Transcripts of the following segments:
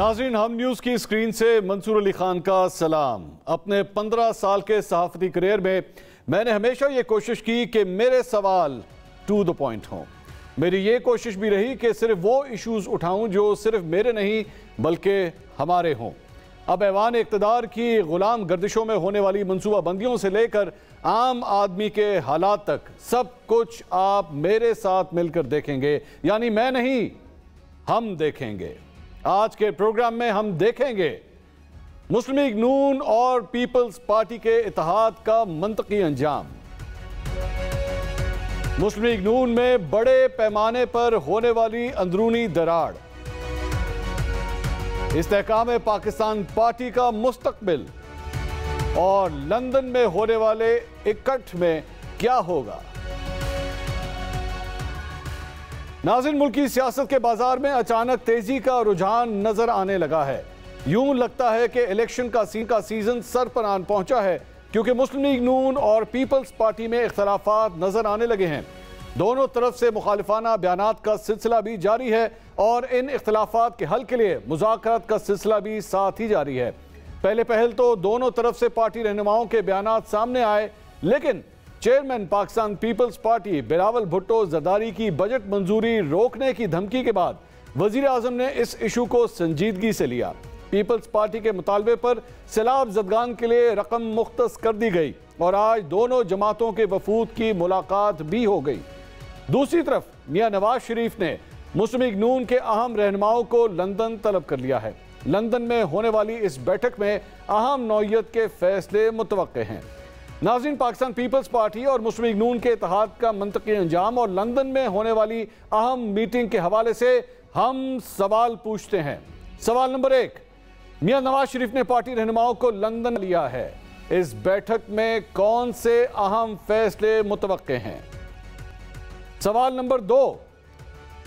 ناظرین، ہم نیوز کی اسکرین سے منصور علی خان کا سلام۔ اپنے 15 سال کے صحافتی کریئر میں نے ہمیشہ یہ کوشش کی کہ میرے سوال ٹو دا پوائنٹ ہوں۔ میری یہ کوشش بھی رہی کہ صرف وہ ایشوز اٹھاؤں جو صرف میرے نہیں بلکہ ہمارے ہوں۔ اب ایوان اقتدار کی غلام گردشوں میں ہونے والی منصوبہ بندیوں سے لے کر عام آدمی کے حالات تک سب کچھ آپ میرے ساتھ مل کر دیکھیں گے، یعنی میں نہیں، ہم دیکھیں گے۔ آج کے پروگرام میں ہم دیکھیں گے مسلم لیگ نون اور پیپلز پارٹی کے اتحاد کا منطقی انجام، مسلم لیگ نون میں بڑے پیمانے پر ہونے والی اندرونی دراڑ، استحکام پاکستان پارٹی کا مستقبل، اور لندن میں ہونے والے اکٹھ میں کیا ہوگا۔ ناظرین، ملکی سیاست کے بازار میں اچانک تیزی کا رجحان نظر آنے لگا ہے۔ یوں لگتا ہے کہ الیکشن کا سیزن سر پر آن پہنچا ہے، کیونکہ مسلم لیگ نون اور پیپلز پارٹی میں اختلافات نظر آنے لگے ہیں۔ دونوں طرف سے مخالفانہ بیانات کا سلسلہ بھی جاری ہے اور ان اختلافات کے حل کے لیے مذاکرات کا سلسلہ بھی ساتھ ہی جاری ہے۔ پہل تو دونوں طرف سے پارٹی رہنماؤں کے بیانات سامنے آئے، لیکن چیئرمین پاکستان پیپلز پارٹی بلاول بھٹو زرداری کی بجٹ منظوری روکنے کی دھمکی کے بعد وزیر اعظم نے اس ایشو کو سنجیدگی سے لیا۔ پیپلز پارٹی کے مطالبے پر سیلاب زدگان کے لیے رقم مختص کر دی گئی اور آج دونوں جماعتوں کے وفود کی ملاقات بھی ہو گئی۔ دوسری طرف میاں نواز شریف نے مسلم لیگ نون کے اہم رہنماؤں کو لندن طلب کر لیا ہے۔ لندن میں ہونے والی اس بیٹھک میں اہم نوعیت کے فیصلے متوقع ہیں۔ ناظرین، پاکستان پیپلز پارٹی اور مسلم لیگ نون کے اتحاد کا منطقی انجام اور لندن میں ہونے والی اہم میٹنگ کے حوالے سے ہم سوال پوچھتے ہیں۔ سوال نمبر 1، میاں نواز شریف نے پارٹی رہنماؤں کو لندن لیا ہے، اس بیٹھک میں کون سے اہم فیصلے متوقع ہیں؟ سوال نمبر 2،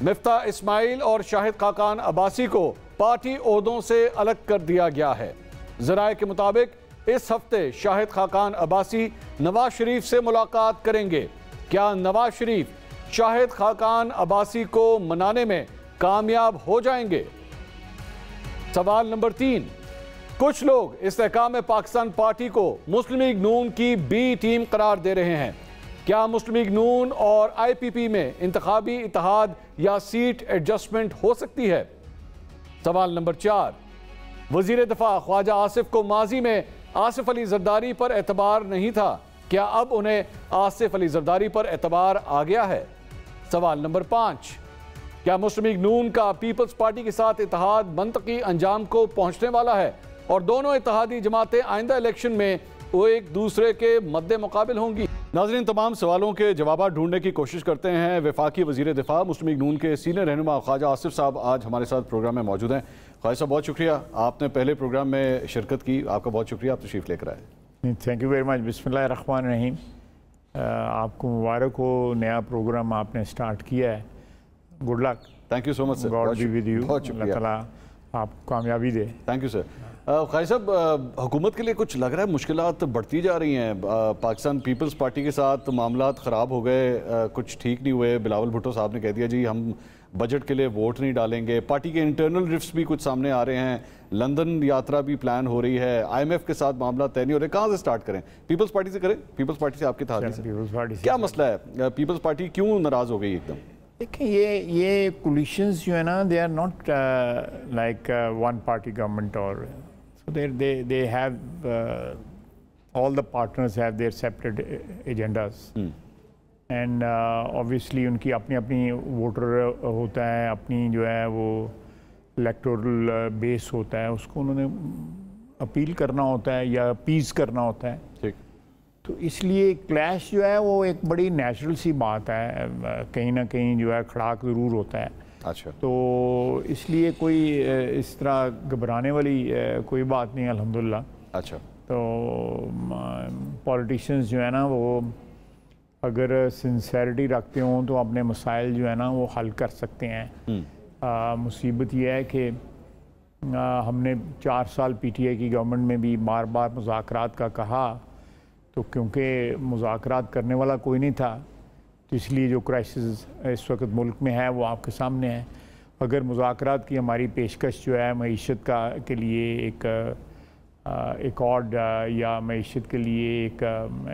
مفتاح اسماعیل اور شاہد خاقان عباسی کو پارٹی عہدوں سے الگ کر دیا گیا ہے۔ ذرائع کے مطابق اس ہفتے شاہد خاقان عباسی نواز شریف سے ملاقات کریں گے۔ کیا نواز شریف شاہد خاقان عباسی کو منانے میں کامیاب ہو جائیں گے؟ سوال نمبر 3، کچھ لوگ استحکام پاکستان پارٹی کو مسلم لیگ نون کی بی ٹیم قرار دے رہے ہیں۔ کیا مسلم لیگ نون اور آئی پی پی میں انتخابی اتحاد یا سیٹ ایڈجسٹمنٹ ہو سکتی ہے؟ سوال نمبر 4، وزیر دفاع خواجہ آصف کو ماضی میں آصف علی زرداری پر اعتبار نہیں تھا، کیا اب انہیں آصف علی زرداری پر اعتبار آ گیا ہے؟ سوال نمبر 5، کیا مسلم لیگ نون کا پیپلز پارٹی کے ساتھ اتحاد منطقی انجام کو پہنچنے والا ہے اور دونوں اتحادی جماعتیں آئندہ الیکشن میں وہ ایک دوسرے کے مد مقابل ہوں گی؟ ناظرین، تمام سوالوں کے جوابات ڈھونڈنے کی کوشش کرتے ہیں۔ وفاقی وزیر دفاع مسلم لیگ نون کے سینئر رہنما خواجہ آصف صاحب آج ہمارے ساتھ پروگرام میں موجود ہیں۔ خواجہ صاحب، بہت شکریہ، آپ نے پہلے پروگرام میں شرکت کی، آپ کا بہت شکریہ، آپ تشریف لے کر آئے۔ Thank you very much. بسم اللہ الرحمن الرحیم۔ آپ کو مبارک ہو، نیا پروگرام آپ نے سٹارٹ کیا ہے، good luck. Thank you so much sir, God be with you, بہت شکریہ، اللہ تعالیٰ آپ کو کامیابی دے۔ Thank you sir. خواجہ صاحب، حکومت کے لیے کچھ لگ رہا ہے مشکلات بڑھتی جا رہی ہیں، پاکستان پیپلز پارٹی کے ساتھ معاملات خراب ہو گئے، کچھ ٹھیک نہیں ہوئے، بلاول بھٹو صاحب نے کہہ دیا جی ہم بجٹ کے لیے ووٹ نہیں ڈالیں گے، پارٹی کے انٹرنل رفٹس بھی کچھ سامنے آ رہے ہیں، لندن یاترا بھی پلان ہو رہی ہے، آئی ایم ایف کے ساتھ معاملات طے نہیں ہو رہے، کہاں سے سٹارٹ کریں؟ پیپلز پارٹی سے کریں؟ پیپلز پارٹی سے آپ کے اتحادی سے کیا مسئلہ ہے؟ پیپلز پارٹی کیوں ناراض ہو گئی ایک دم؟ دیکھیں، یہ کولیشنز جو ہے نا، they are not like one party government, اور so they have all the partners have their separate agendas and obviously ان کی اپنی ووٹر ہوتا ہے، اپنی جو ہے وہ الیکٹورل بیس ہوتا ہے، اس کو انہوں نے اپیل کرنا ہوتا ہے یا اپیز کرنا ہوتا ہے۔ ٹھیک، تو اس لیے کلیش جو ہے وہ ایک بڑی نیچرل سی بات ہے، کہیں نہ کہیں جو ہے کھڑاک ضرور ہوتا ہے۔ اچھا، تو اس لیے کوئی اس طرح گھبرانے والی کوئی بات نہیں الحمدللہ۔ اچھا، تو پولیٹیشنز جو ہے نا وہ اگر سنسیریٹی رکھتے ہوں تو اپنے مسائل جو ہے نا وہ حل کر سکتے ہیں۔ مصیبت یہ ہے کہ ہم نے 4 سال پی ٹی آئی کی گورنمنٹ میں بھی بار بار مذاکرات کا کہا، تو کیونکہ مذاکرات کرنے والا کوئی نہیں تھا، تو اس لیے جو کرائسس اس وقت ملک میں ہے وہ آپ کے سامنے ہے۔ اگر مذاکرات کی ہماری پیشکش جو ہے معیشت کے لیے ایک ایکارڈ یا معیشت کے لیے ایک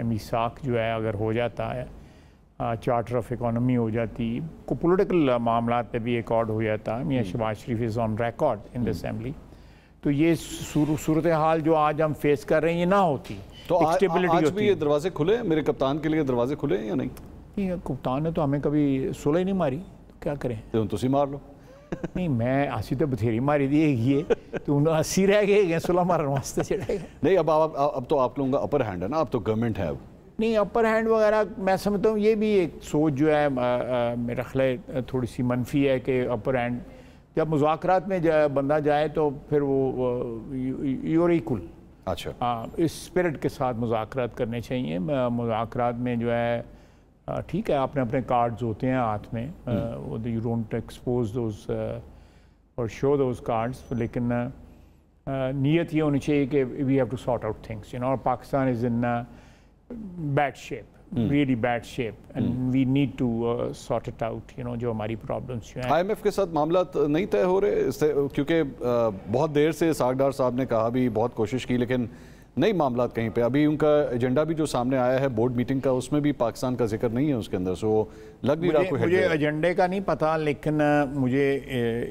میثاق جو ہے اگر ہو جاتا ہے، چارٹر آف اکانومی ہو جاتی، کو پولیٹیکل معاملات پہ بھی ایکارڈ ہو جاتا، میاں Shahbaz Sharif is on record in the assembly, تو یہ صورتحال جو آج ہم فیس کر رہے ہیں یہ نہ ہوتی. تو آج بھی یہ دروازے کھلے ہیں میرے کپتان کے لیے، دروازے کھلے ہیں یا نہیں؟ کپتان نے تو ہمیں کبھی صلح ہی نہیں ماری، تو کیا کریں؟ تسی مار لو. نہیں میں اسی تو بتھیری ماری دی یہ تو انہوں 80 رہ گئے صلح مارن واسطے چڑھے گئے. نہیں اب تو آپ لوگوں کا اپر ہینڈ ہے نا، اب تو گورنمنٹ ہے. اب نہیں اپر ہینڈ وغیرہ میں سمجھتا ہوں یہ بھی ایک سوچ جو ہے میرا خیال تھوڑی سی منفی ہے کہ اپر ہینڈ جب مذاکرات میں بندہ جائے تو پھر وہ یور ایکول. اچھا اس اسپرٹ کے ساتھ مذاکرات کرنے چاہیے. مذاکرات میں جو ہے ٹھیک ہے آپ نے اپنے کارڈز ہوتے ہیں ہاتھ میں، یو ڈونٹ ایکسپوز دوز اور شو دوز کارڈز، لیکن نیت یہ ہونی چاہیے کہ we have to sort out things, اور Pakistan is in bad shape, really bad shape, and we need to sort it out, جو ہماری پرابلمس جو ہیں. آئی ایم ایف کے ساتھ معاملات نہیں طے ہو رہے کیونکہ بہت دیر سے اسحاق ڈار صاحب نے کہا بھی، بہت کوشش کی، لیکن نئی معاملات کہیں پہ. ابھی ان کا ایجنڈا بھی جو سامنے آیا ہے بورڈ میٹنگ کا، اس میں بھی پاکستان کا ذکر نہیں ہے اس کے اندر، سو لگ نہیں رہا کوئی. مجھے ایجنڈے کا نہیں پتا، لیکن مجھے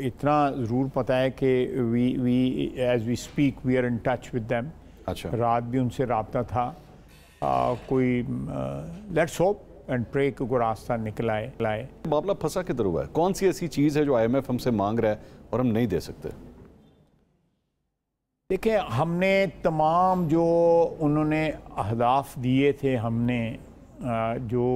اتنا ضرور پتا ہے کہ as we speak we are in touch with them. اچھا رات بھی ان سے رابطہ تھا. کوئی لیٹس ہوپ اینڈ پرے کہ کوئی راستہ نکل آئے. معاملہ پھنسا کدھر ہوا ہے؟ کون سی ایسی چیز ہے جو آئی ایم ایف ہم سے مانگ رہا ہے اور ہم نہیں دے سکتے؟ دیکھیں ہم نے تمام جو انہوں نے اہداف دیے تھے، ہم نے جو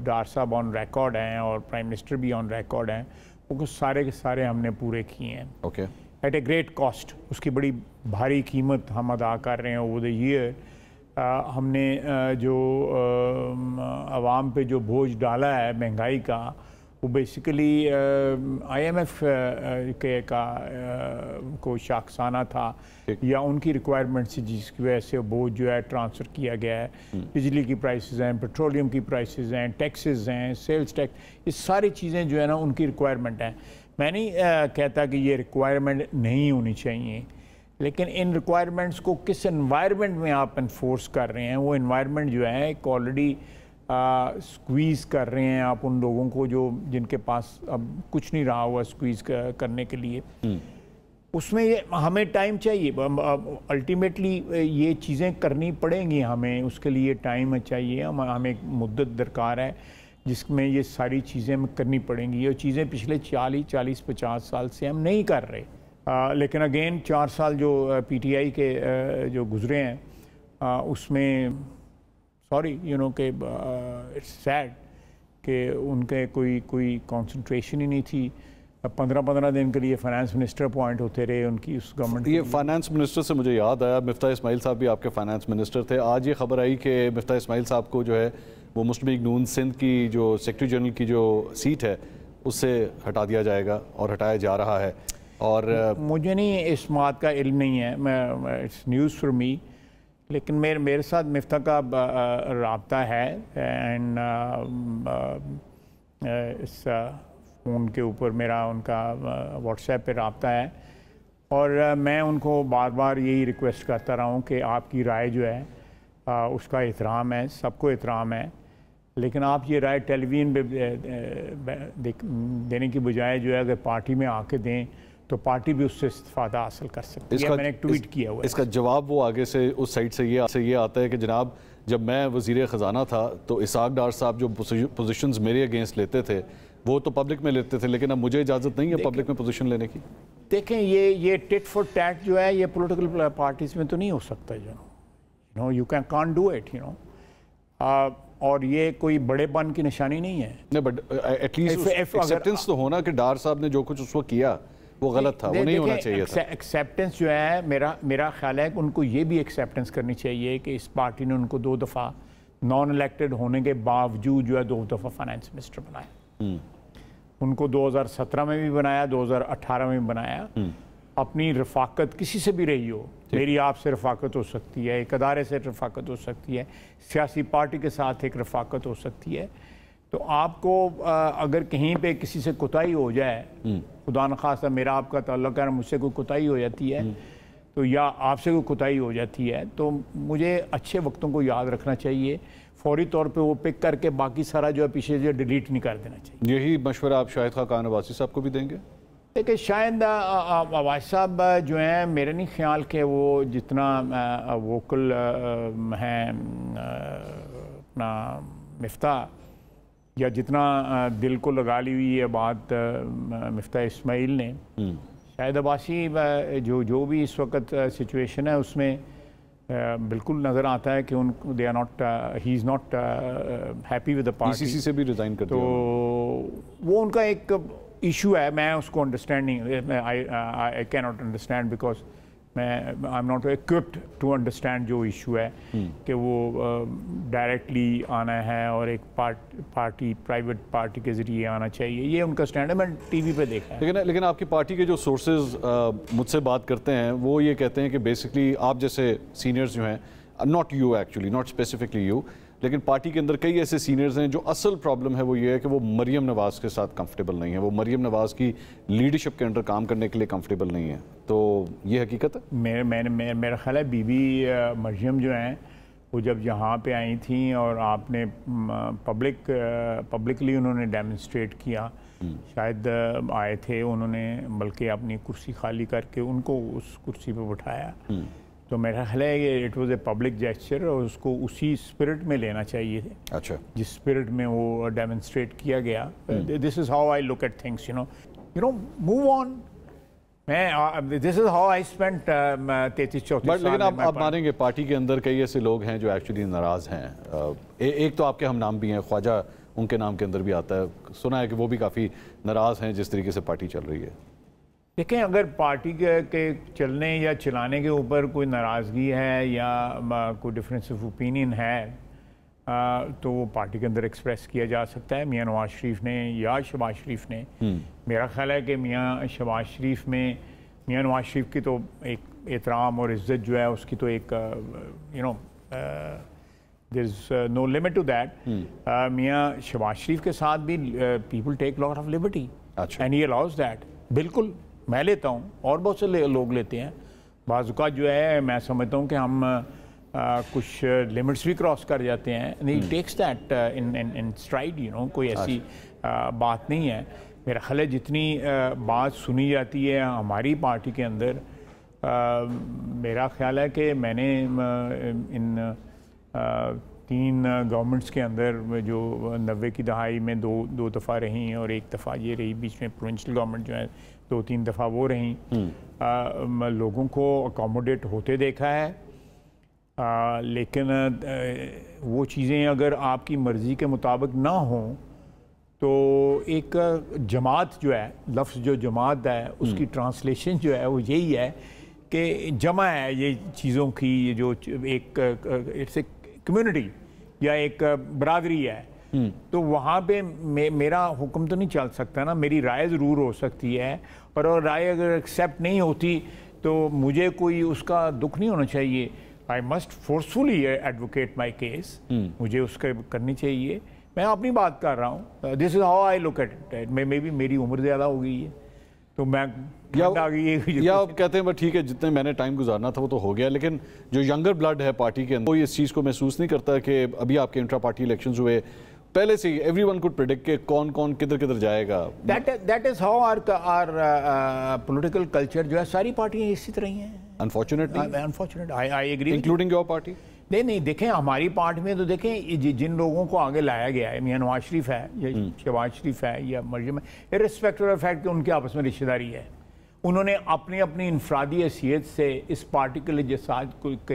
ڈار صاحب آن ریکارڈ ہیں اور پرائم منسٹر بھی آن ریکارڈ ہیں، وہ سارے کے سارے ہم نے پورے کیے ہیں. Okay at a great cost. اس کی بڑی بھاری قیمت ہم ادا کر رہے ہیں اوور دا ایئر. ہم نے جو عوام پہ جو بوجھ ڈالا ہے مہنگائی کا، وہ بیسیکلی آئی ایم ایف کے کو شاخسانہ تھا یا ان کی ریکوائرمنٹ سے، جس کی وجہ سے بوجھ جو ہے ٹرانسفر کیا گیا ہے. بجلی کی پرائسز ہیں، پیٹرولیم کی پرائسز ہیں، ٹیکسز ہیں، سیلز ٹیکس، یہ ساری چیزیں جو ہے نا ان کی ریکوائرمنٹ ہیں. میں نہیں کہتا کہ یہ ریکوائرمنٹ نہیں ہونی چاہیے، لیکن ان ریکوائرمنٹس کو کس انوائرمنٹ میں آپ انفورس کر رہے ہیں، وہ انوائرمنٹ جو ہے ایک آلریڈی سکویز کر رہے ہیں آپ ان لوگوں کو جن کے پاس اب کچھ نہیں رہا ہوا سکویز کرنے کے لیے. اس میں یہ ہمیں ٹائم چاہیے. الٹیمیٹلی یہ چیزیں کرنی پڑیں گی ہمیں، اس کے لیے ٹائم چاہیے. ہمیں ایک مدت درکار ہے جس میں یہ ساری چیزیں ہمیں کرنی پڑیں گی. یہ چیزیں پچھلے 40-50 سال سے ہم نہیں کر رہے. لیکن اگین 4 سال جو پی ٹی آئی کے جو گزرے ہیں اس میں سوری کہ اٹس سیڈ کہ ان کے کوئی کانسنٹریشن ہی نہیں تھی. 15 دن کے لیے فائنانس منسٹر اپوائنٹ ہوتے رہے ان کی اس گورنمنٹ. یہ فائنانس منسٹر سے مجھے یاد آیا، مفتاح اسماعیل صاحب بھی آپ کے فائنانس منسٹر تھے. آج یہ خبر آئی کہ مفتاح اسماعیل صاحب کو جو ہے وہ مسلم لیگ نون سندھ کی جو سیکرٹری جنرل کی جو سیٹ ہے اس سے ہٹا دیا جائے گا اور ہٹایا جا رہا ہے. اور مجھے نہیں اس بات کا علم نہیں ہے، اٹس نیوز فار می، لیکن میرے ساتھ مفتاح کا رابطہ ہے. اینڈ اس فون کے اوپر میرا ان کا واٹس ایپ پہ رابطہ ہے، اور میں ان کو بار بار یہی ریکویسٹ کرتا رہا ہوں کہ آپ کی رائے جو ہے اس کا احترام ہے، سب کو احترام ہے، لیکن آپ یہ رائے ٹیلی ویژن پہ دینے کی بجائے جو ہے اگر پارٹی میں آ کے دیں تو پارٹی بھی اس سے استفادہ حاصل کر سکتی ہے. میں نے ایک ٹویٹ کیا ہوا ہے. اس کا جواب وہ آگے سے اس سائٹ سے یہ آتا ہے کہ جناب جب میں وزیر خزانہ تھا تو اسحاق ڈار صاحب جو پوزیشنز میرے اگینسٹ لیتے تھے وہ تو پبلک میں لیتے تھے، لیکن اب مجھے اجازت نہیں ہے پبلک میں پوزیشن لینے کی. دیکھیں یہ ٹٹ فور ٹیٹ جو ہے یہ پولیٹیکل پارٹیز میں تو نہیں ہو سکتا. یو کانٹ ڈو اٹ اور یہ کوئی بڑے پن کی نشانی نہیں ہے. نہیں بٹ ایٹ لیسٹ ایکسیپٹنس تو ہونا کہ ڈار صاحب نے جو کچھ اس وقت کیا وہ غلط تھا، وہ نہیں ہونا چاہیے تھا. ایکسیپٹنس جو ہے میرا خیال ہے کہ ان کو یہ بھی ایکسیپٹنس کرنی چاہیے کہ اس پارٹی نے ان کو 2 دفعہ نان الیکٹڈ ہونے کے باوجود جو ہے 2 دفعہ فائنانس منسٹر بنایا. ان کو 2017 میں بھی بنایا، 2018 میں بھی بنایا. اپنی رفاقت کسی سے بھی رہی ہو، میری آپ سے رفاقت ہو سکتی ہے، ایک ادارے سے رفاقت ہو سکتی ہے، سیاسی پارٹی کے ساتھ ایک رفاقت ہو سکتی ہے. تو آپ کو اگر کہیں پہ کسی سے کوتاہی ہو جائے، خدا نخواستہ میرا آپ کا تعلق ہے، مجھ سے کوئی کوتاہی ہو جاتی ہے تو یا آپ سے کوئی کوتاہی ہو جاتی ہے تو مجھے اچھے وقتوں کو یاد رکھنا چاہیے، فوری طور پہ وہ پک کر کے باقی سارا جو ہے پیچھے جو ڈیلیٹ نہیں کر دینا چاہیے۔ یہی مشورہ آپ شاہد خاقان عباسی صاحب کو بھی دیں گے؟ دیکھیں شاید عباسی صاحب جو ہیں میرے نہیں خیال کہ وہ جتنا ووکل ہیں اپنا مفتاح، یا جتنا دل کو لگا لی ہوئی ہے بات مفتاح اسماعیل نے، شاید عباسی جو بھی اس وقت سچویشن ہے اس میں بالکل نظر آتا ہے کہ ان they are not, he is not happy with the party, PCC سے بھی ریزائن کر دیا تو وہ ان کا ایک ایشو ہے، میں اس کو انڈرسٹینڈ نہیں، آئی کی ناٹ انڈرسٹینڈ بیکاز میں I am not equipped to understand جو ایشو ہے کہ وہ ڈائریکٹلی آنا ہے اور ایک پارٹی پرائیویٹ پارٹی کے ذریعے آنا چاہیے، یہ ان کا سٹینڈ ہے، میں ٹی وی پہ دیکھا ہے۔ لیکن آپ کی پارٹی کے جو سورسز مجھ سے بات کرتے ہیں وہ یہ کہتے ہیں کہ بیسکلی آپ جیسے سینئرز جو ہیں، not you actually, not specifically you, لیکن پارٹی کے اندر کئی ایسے سینئرز ہیں جو اصل پرابلم ہے وہ یہ ہے کہ وہ مریم نواز کے ساتھ کمفرٹیبل نہیں ہے، وہ مریم نواز کی لیڈرشپ کے انڈر کام کرنے کے لیے کمفرٹیبل نہیں ہے، تو یہ حقیقت ہے؟ میرا خیال ہے بی بی مریم جو ہیں وہ جب یہاں پہ آئی تھیں اور آپ نے پبلکلی انہوں نے ڈیمنسٹریٹ کیا، شاید آئے تھے انہوں نے بلکہ اپنی کرسی خالی کر کے ان کو اس کرسی پہ بٹھایا، تو میرا خیال ہے کہ it was a public gesture اور اس کو اسی اسپرٹ میں لینا چاہیے تھے، اچھا جس اسپرٹ میں وہ ڈیمنسٹریٹ کیا گیا۔ This is how I look at things, you know move on, this is how I spend 33-34 سال۔ لیکن آپ مانیں گے پارٹی کے اندر کئی ایسے لوگ ہیں جو ایکچولی ناراض ہیں، ایک تو آپ کے ہم نام بھی ہیں، خواجہ ان کے نام کے اندر بھی آتا ہے، سنا ہے کہ وہ بھی کافی ناراض ہیں جس طریقے سے پارٹی چل رہی ہے۔ دیکھیں اگر پارٹی کے چلنے یا چلانے کے اوپر کوئی ناراضگی ہے یا کوئی ڈفرینس آف اوپینین ہے تو وہ پارٹی کے اندر ایکسپریس کیا جا سکتا ہے، میاں نواز شریف نے یا شہباز شریف نے۔ میرا خیال ہے کہ میاں نواز شریف کی تو ایک احترام اور عزت جو ہے اس کی تو ایک there is no limit to that۔ میاں شہباز شریف کے ساتھ بھی people take lot of liberty and he allows that، بالکل میں لیتا ہوں اور بہت سے لوگ لیتے ہیں، بعض اوقات جو ہے میں سمجھتا ہوں کہ ہم کچھ لمٹس بھی کراس کر جاتے ہیں، he takes that in stride، you know، کوئی ایسی بات نہیں ہے۔ میرا خیال ہے جتنی بات سنی جاتی ہے ہماری پارٹی کے اندر، میرا خیال ہے کہ میں نے ان 3 گورنمنٹس کے اندر جو 90 کی دہائی میں دو دفعہ رہیں اور ایک دفعہ یہ رہی بیچ میں پروونشل گورنمنٹ جو ہے 2-3 دفعہ وہ رہیں، لوگوں کو اکاموڈیٹ ہوتے دیکھا ہے، لیکن وہ چیزیں اگر آپ کی مرضی کے مطابق نہ ہوں تو ایک جماعت جو ہے، لفظ جو جماعت ہے اس کی ٹرانسلیشن جو ہے وہ یہی ہے کہ جمع ہے یہ چیزوں کی، یہ جو ایک کمیونٹی یا ایک برادری ہے، تو وہاں پہ میرا حکم تو نہیں چل سکتا نا، میری رائے ضرور ہو سکتی ہے، اور رائے اگر ایکسیپٹ نہیں ہوتی تو مجھے کوئی اس کا دکھ نہیں ہونا چاہیے۔ I must forcefully advocate my case, مجھے اس کا کرنی چاہیے، میں اپنی بات کر رہا ہوں۔ This is how I look at it. میں بھی میری عمر زیادہ ہو گئی ہے تو میں یا آپ کہتے ہیں بس ٹھیک ہے جتنے میں نے ٹائم گزارنا تھا وہ تو ہو گیا، لیکن جو ینگر بلڈ ہے پارٹی کے اندر وہ اس چیز کو محسوس نہیں کرتا کہ ابھی آپ کے انٹرا پارٹی الیکشنز ہوئے، پہلے سے ہی ایوری ون کوڈ پریڈکٹ کہ کون کدھر جائے گا۔ That is how our political culture جو ہے، ساری پارٹیاں اسی طرح ہی ہیں unfortunate, I agree including your party. نہیں دیکھیں ہماری پارٹی میں تو دیکھیں جن لوگوں کو آگے لایا گیا ہے، میاں نواز شریف ہے یا شہباز شریف ہے یا مریم ہے، ارسپیکٹو آف فیکٹ کہ ان کے آپس میں رشتہ داری ہے، انہوں نے اپنی انفرادی حیثیت سے اس پارٹی کے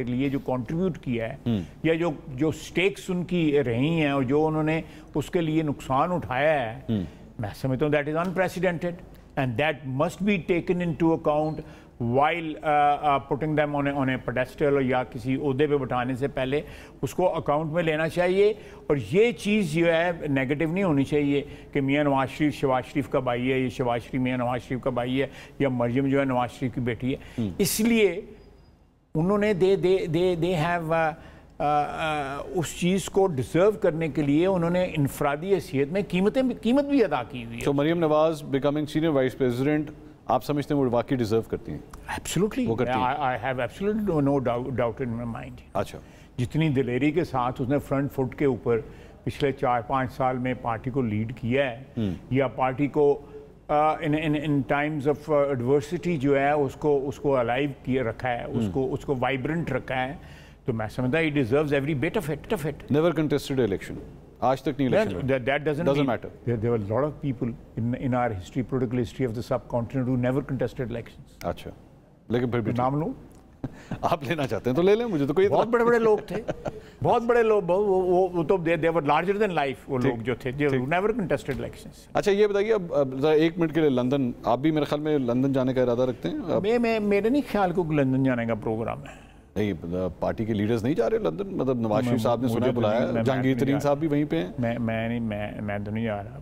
لیے جو کنٹریبیوٹ کیا ہے یا جو سٹیکس ان کی رہی ہیں اور جو انہوں نے اس کے لیے نقصان اٹھایا ہے، میں سمجھتا ہوں that is unprecedented and that must be taken into account while putting them on a pedestal یا کسی عہدے پہ بٹھانے سے پہلے اس کو اکاؤنٹ میں لینا چاہیے، اور یہ چیز جو ہے نیگیٹو نہیں ہونی چاہیے کہ میاں نواز شریف شہباز شریف کا بھائی ہے، یا شہباز شریف میاں نواز شریف کا بھائی ہے، یا مریم جو ہے نواز شریف کی بیٹی ہے، اس لیے انہوں نے they have اس چیز کو ڈیزرو کرنے کے لیے انہوں نے انفرادی حیثیت میں قیمت بھی ادا کی ہوئی ہے. تو Maryam Nawaz becoming senior vice president آپ سمجھتے ہیں وہ واقعی ڈیزرو کرتی ہیں؟ Absolutely, I have absolutely no doubt in my mind. اچھا, جتنی دلیری کے ساتھ اس نے فرنٹ فٹ کے اوپر پچھلے 4-5 سال میں پارٹی کو لیڈ کیا ہے, یا پارٹی کو ان ٹائمز آف ایڈورسٹی جو ہے اس کو الائیو کیے رکھا ہے, اس کو وائبرنٹ رکھا ہے, تو میں سمجھتا he deserves every bit of it. Never contested election, آج تک نہیں election. That doesn't matter. There were a lot of people in our history, political history of the subcontinent who never contested elections. اچھا, لیکن پھر بھی نام لوں آپ لینا چاہتے ہیں تو لے لیں, مجھے تو کوئی بہت بڑے بڑے لوگ تھے, بہت بڑے لوگ, وہ تو they were larger than life, وہ لوگ جو تھے جو never contested elections. اچھا یہ بتائیے, اب ذرا 1 منٹ کے لیے لندن, آپ بھی میرے خیال میں لندن جانے کا ارادہ رکھتے ہیں؟ میرے نہیں خیال کو لندن جانے کا پروگرام ہے. نہیں, پارٹی کے لیڈرز نہیں جا رہے لندن, مطلب نواز شریف صاحب نے سنا بلایا, جہانگیر ترین صاحب بھی وہیں پہ ہیں. میں تو نہیں جا رہا.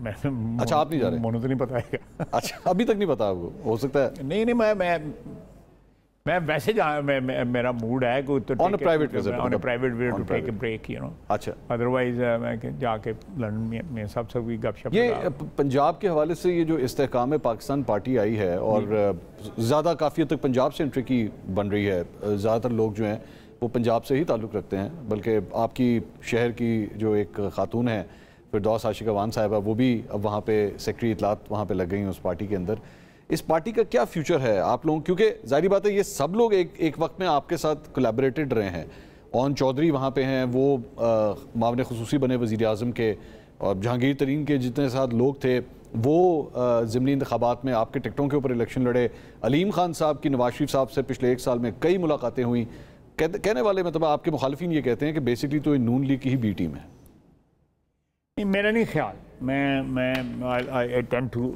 اچھا آپ نہیں جا رہے؟ مونو تو نہیں پتا ہے. اچھا ابھی تک نہیں پتا آپ کو, ہو سکتا ہے. نہیں, میں ویسے میرا موڈ ہے کہ on a private visit, on a private visit to take a break, you know. اچھا, otherwise میں جا کے لندن میں سب سے کوئی گپ شپ. یہ پنجاب کے حوالے سے یہ جو استحکام پاکستان پارٹی آئی ہے اور زیادہ کافی حد تک پنجاب سے انٹری کی بن رہی ہے, زیادہ تر لوگ جو ہیں وہ پنجاب سے ہی تعلق رکھتے ہیں, بلکہ آپ کی شہر کی جو ایک خاتون ہے فردوس عاشق وان صاحبہ, وہ بھی اب وہاں پہ سیکرٹری اطلاعات وہاں پہ لگ گئی ہیں اس پارٹی کے اندر. اس پارٹی کا کیا فیوچر ہے آپ لوگوں, کیونکہ ظاہری بات ہے یہ سب لوگ ایک وقت میں آپ کے ساتھ کولیبریٹڈ رہے ہیں. اون چودھری وہاں پہ ہیں, وہ معاون خصوصی بنے وزیر اعظم کے, اور جہانگیر ترین کے جتنے ساتھ لوگ تھے وہ ضمنی انتخابات میں آپ کے ٹکٹوں کے اوپر الیکشن لڑے. علیم خان صاحب کی نواز شریف صاحب سے پچھلے 1 سال میں کئی ملاقاتیں ہوئیں. کہنے والے مطلب آپ کے مخالفین یہ کہتے ہیں کہ بیسکلی تو یہ نون لیگ کی ہی بی ٹیم ہے. میرا نہیں خیال, میں I tend to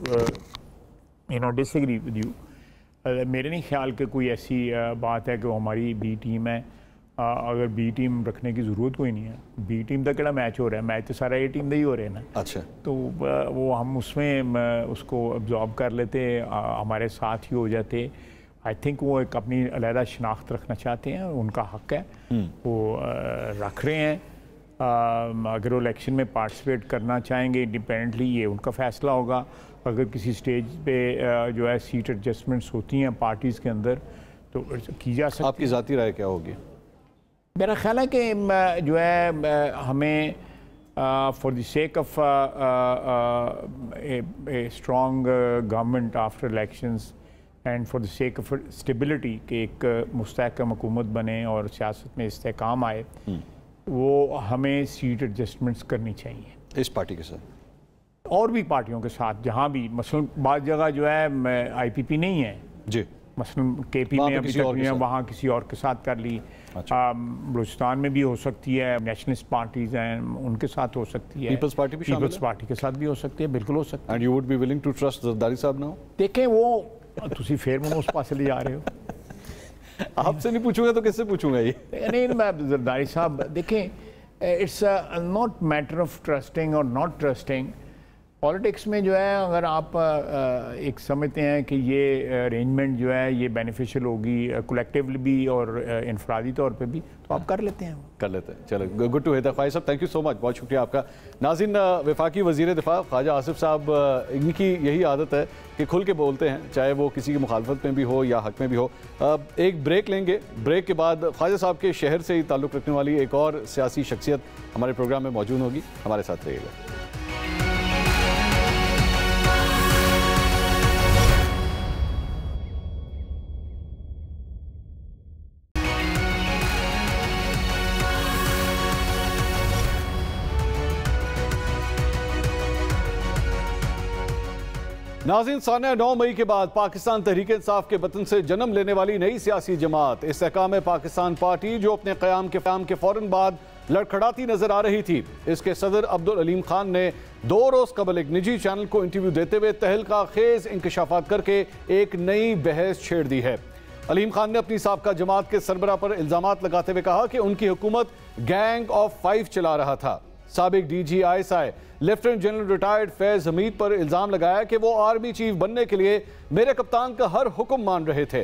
disagree with you. میرے نہیں خیال کہ کوئی ایسی بات ہے کہ وہ ہماری بی ٹیم ہے. اگر بی ٹیم رکھنے کی ضرورت کوئی نہیں ہے. بی ٹیم کا کیڑا میچ ہو رہا ہے, میچ تو سارا اے ٹیم دا ہی ہو رہے ہیں نا. اچھا, تو وہ ہم اس میں اس کو ابزارب کر لیتے, ہمارے ساتھ ہی ہو جاتے. آئی تھنک وہ ایک اپنی علیحدہ شناخت رکھنا چاہتے ہیں, ان کا حق ہے, وہ رکھ رہے ہیں. اگر وہ الیکشن میں پارٹیسپیٹ کرنا چاہیں گے انڈیپینڈنٹلی, یہ ان کا فیصلہ ہوگا. اگر کسی سٹیج پہ جو ہے سیٹ ایڈجسٹمنٹس ہوتی ہیں پارٹیز کے اندر تو کی جا سکتی. آپ کی ذاتی رائے کیا ہوگی؟ میرا خیال ہے کہ جو ہے ہمیں for the sake of a strong government after elections and for the sake of stability, کہ ایک مستحکم حکومت بنے اور سیاست میں استحکام آئے, وہ ہمیں سیٹ ایڈجسٹمنٹس کرنی چاہیے اس پارٹی کے ساتھ اور بھی پارٹیوں کے ساتھ. جہاں بھی مثلاً بعض جگہ جو ہے آئی پی پی نہیں ہے جی, مثلاً کے پی میں ابھی تک نہیں ہے, وہاں کسی اور کے ساتھ کر لی. بلوچستان میں بھی ہو سکتی ہے, نیشنلسٹ پارٹیز ہیں ان کے ساتھ ہو سکتی ہے, پیپلز پارٹی بھی شامل ہے, پیپلز پارٹی کے ساتھ بھی ہو سکتی ہے, بالکل ہو سکتی ہے. And you would be willing to trust Zardari صاحب ناؤ؟ دیکھیں وہ تسی پھر میں اس پاس لے جا رہے ہو. آپ سے نہیں پوچھوں گا تو کس سے پوچھوں گا؟ یہ نہیں, میں زرداری صاحب دیکھیں, it's not matter of trusting اور ناٹ ٹرسٹنگ. پالیٹکس میں جو ہے اگر آپ ایک سمجھتے ہیں کہ یہ ارینجمنٹ جو ہے یہ بینیفیشل ہوگی کولیکٹیولی بھی اور انفرادی طور پہ بھی, تو آپ کر لیتے ہیں. چلو گڈ ٹو ہیئر. خواجہ صاحب تھینک یو سو مچ, بہت شکریہ آپ کا. ناظرین, وفاقی وزیر دفاع خواجہ آصف صاحب, ان کی یہی عادت ہے کہ کھل کے بولتے ہیں, چاہے وہ کسی کی مخالفت میں بھی ہو یا حق میں بھی ہو. ایک بریک لیں گے, بریک کے بعد خواجہ صاحب کے شہر سے ہی تعلق رکھنے والی ایک اور سیاسی شخصیت ہمارے پروگرام میں موجود ہوگی. ہمارے ساتھ رہیے گا. ناظرین, سانحہ 9 مئی کے بعد پاکستان تحریک انصاف کے وطن سے جنم لینے والی نئی سیاسی جماعت استحکام پاکستان پارٹی, جو اپنے قیام کے فوراً بعد لڑکھڑاتی نظر آ رہی تھی, اس کے صدر عبدالعلیم خان نے 2 روز قبل ایک نجی چینل کو انٹرویو دیتے ہوئے تہلکہ خیز انکشافات کر کے ایک نئی بحث چھیڑ دی ہے. علیم خان نے اپنی سابقہ جماعت کے سربراہ پر الزامات لگاتے ہوئے کہا کہ ان کی حکومت گینگ آف 5 چلا رہا تھا. سابق D G ISI lieutenant general retired Faiz Hameed پر الزام لگایا کہ وہ آرمی چیف بننے کے لیے میرے کپتان کا ہر حکم مان رہے تھے.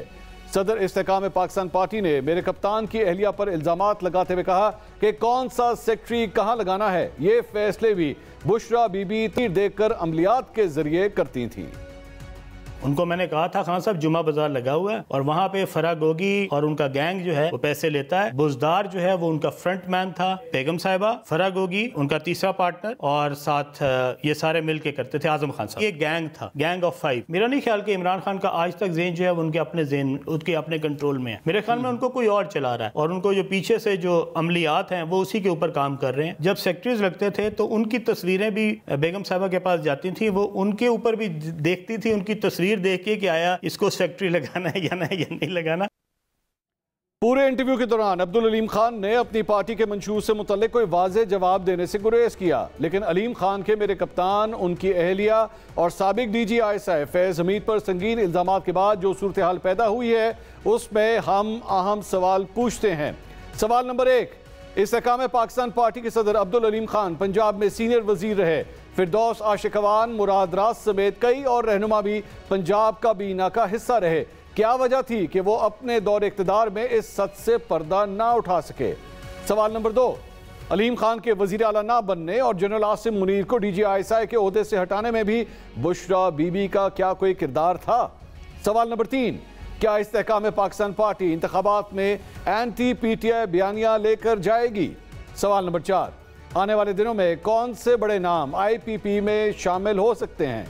صدر استحکام پاکستان پارٹی نے میرے کپتان کی اہلیہ پر الزامات لگاتے ہوئے کہا کہ کون سا سیکٹری کہاں لگانا ہے یہ فیصلے بھی بشرا بی بی تیر دے کر عملیات کے ذریعے کرتی تھیں۔ ان کو میں نے کہا تھا خان صاحب جمعہ بازار لگا ہوا ہے اور وہاں پہ فرا گوگی اور ان کا گینگ جو ہے وہ پیسے لیتا ہے، بزدار جو ہے وہ ان کا فرنٹ مین تھا، بیگم صاحبہ، فرا گوگی ان کا تیسرا پارٹنر اور ساتھ یہ سارے مل کے کرتے تھے اعظم خان صاحب۔ یہ گینگ تھا، گینگ آف 5۔ میرا نہیں خیال کہ عمران خان کا آج تک ذہن جو ہے وہ ان کے اپنے ذہن، ان کے اپنے کنٹرول میں ہے۔ میرے خیال میں ان کو کوئی اور چلا رہا ہے اور ان کو جو پیچھے سے جو عملیات ہیں وہ اسی کے اوپر کام کر رہے ہیں۔ جب سیکٹریز لگتے تھے تو ان کی تصویریں بھی بیگم صاحبہ کے پاس جاتی تھیں، وہ ان کے اوپر بھی دیکھتی تھی، ان کی تصویر دیکھ کے کہ آیا اس کو سیکٹری لگانا ہے یا نہیں لگانا۔ پورے انٹرویو کے دوران عبدالعلیم خان نے اپنی پارٹی کے منشور سے متعلق کوئی واضح جواب دینے سے گریز کیا، لیکن علیم خان کے میرے کپتان، ان کی اہلیہ اور سابق D G I S I فیض حمید پر سنگین الزامات کے بعد جو صورتحال پیدا ہوئی ہے اس میں ہم اہم سوال پوچھتے ہیں۔ سوال نمبر 1، استحکام پاکستان پارٹی کے صدر عبدالعلیم خان پنجاب میں سینئر وزیر رہے، فردوس عاشقوان، مراد راز سمیت کئی اور رہنما بھی پنجاب کابینہ کا حصہ رہے، کیا وجہ تھی کہ وہ اپنے دور اقتدار میں اس سطح سے پردہ نہ اٹھا سکے؟ سوال نمبر 2، علیم خان کے وزیر اعلیٰ نہ بننے اور جنرل عاصم منیر کو D G I S I کے عہدے سے ہٹانے میں بھی بشرا بی بی کا کیا کوئی کردار تھا؟ سوال نمبر 3، کیا استحکام پاکستان پارٹی انتخابات میں اینٹی پی ٹی آئی بیانیہ لے کر جائے گی؟ سوال نمبر 4، آنے والے دنوں میں کون سے بڑے نام آئی پی پی میں شامل ہو سکتے ہیں؟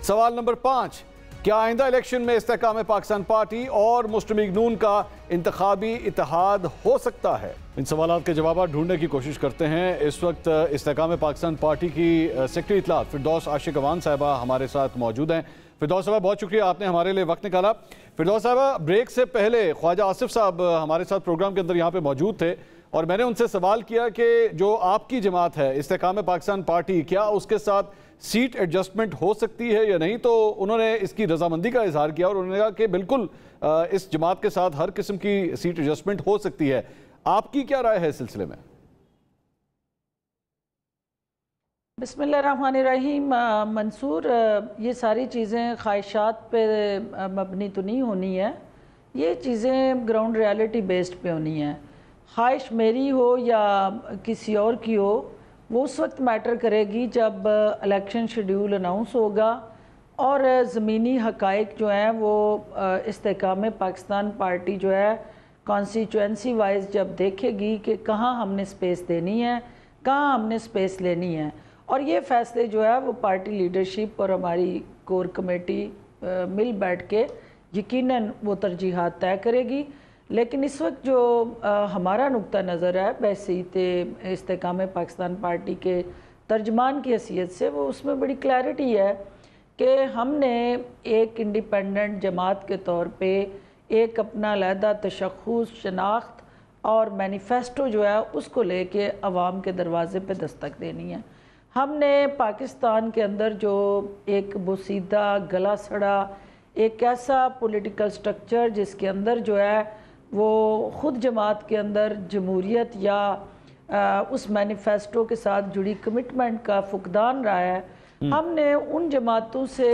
سوال نمبر 5، کیا آئندہ الیکشن میں استحکام پاکستان پارٹی اور مسلم لیگ نون کا انتخابی اتحاد ہو سکتا ہے؟ ان سوالات کے جوابات ڈھونڈنے کی کوشش کرتے ہیں۔ اس وقت استحکام پاکستان پارٹی کی سیکرٹری اطلاعات فردوس عاشقوان صاحبہ ہمارے ساتھ موجود ہیں۔ فردوس صاحبہ بہت شکریہ، آپ نے ہمارے لیے وقت نکالا۔ فردوس صاحبہ، بریک سے پہلے خواجہ آصف صاحب ہمارے ساتھ پروگرام کے اندر یہاں پہ موجود تھے اور میں نے ان سے سوال کیا کہ جو آپ کی جماعت ہے استحکام پاکستان پارٹی، کیا اس کے ساتھ سیٹ ایڈجسٹمنٹ ہو سکتی ہے یا نہیں؟ تو انہوں نے اس کی رضامندی کا اظہار کیا اور انہوں نے کہا کہ بالکل اس جماعت کے ساتھ ہر قسم کی سیٹ ایڈجسٹمنٹ ہو سکتی ہے۔ آپ کی کیا رائے ہے اس سلسلے میں؟ بسم اللہ الرحمن الرحیم۔ منصور، یہ ساری چیزیں خواہشات پہ مبنی تو نہیں ہونی ہے، یہ چیزیں گراؤنڈ ریالٹی بیسڈ پہ ہونی ہیں۔ خواہش میری ہو یا کسی اور کی ہو، وہ اس وقت میٹر کرے گی جب الیکشن شیڈیول اناؤنس ہوگا اور زمینی حقائق جو ہیں وہ استحکام پاکستان پارٹی جو ہے کانسٹیچوئنسی وائز جب دیکھے گی کہ کہاں ہم نے سپیس دینی ہے، کہاں ہم نے سپیس لینی ہے، اور یہ فیصلے جو ہے وہ پارٹی لیڈرشپ اور ہماری کور کمیٹی مل بیٹھ کے یقیناً وہ ترجیحات طے کرے گی۔ لیکن اس وقت جو ہمارا نقطہ نظر ہے بحثیت استحکام پاکستان پارٹی کے ترجمان کی حیثیت سے، وہ اس میں بڑی کلیئرٹی ہے کہ ہم نے ایک انڈیپینڈنٹ جماعت کے طور پہ ایک اپنا علیحدہ تشخص، شناخت اور مینیفیسٹو جو ہے اس کو لے کے عوام کے دروازے پہ دستک دینی ہے۔ ہم نے پاکستان کے اندر جو ایک بوسیدہ، گلا سڑا ایک ایسا پولیٹیکل سٹرکچر جس کے اندر جو ہے وہ خود جماعت کے اندر جمہوریت یا اس مینیفیسٹو کے ساتھ جڑی کمٹمنٹ کا فقدان رہا ہے، ہم نے ان جماعتوں سے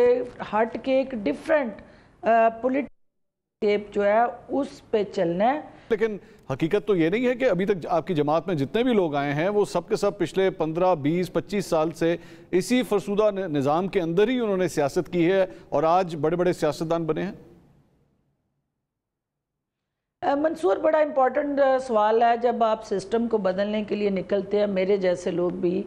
ہٹ کے ایک ڈیفرنٹ پولیٹیکل جو ہے اس پہ چلنا ہے۔ لیکن حقیقت تو یہ نہیں ہے کہ ابھی تک آپ کی جماعت میں جتنے بھی لوگ آئے ہیں وہ سب کے سب پچھلے 15، 20، 25 سال سے اسی فرسودہ نظام کے اندر ہی انہوں نے سیاست کی ہے اور آج بڑے بڑے سیاستدان بنے ہیں؟ منصور، بڑا امپورٹنٹ سوال ہے۔ جب آپ سسٹم کو بدلنے کے لیے نکلتے ہیں، میرے جیسے لوگ بھی،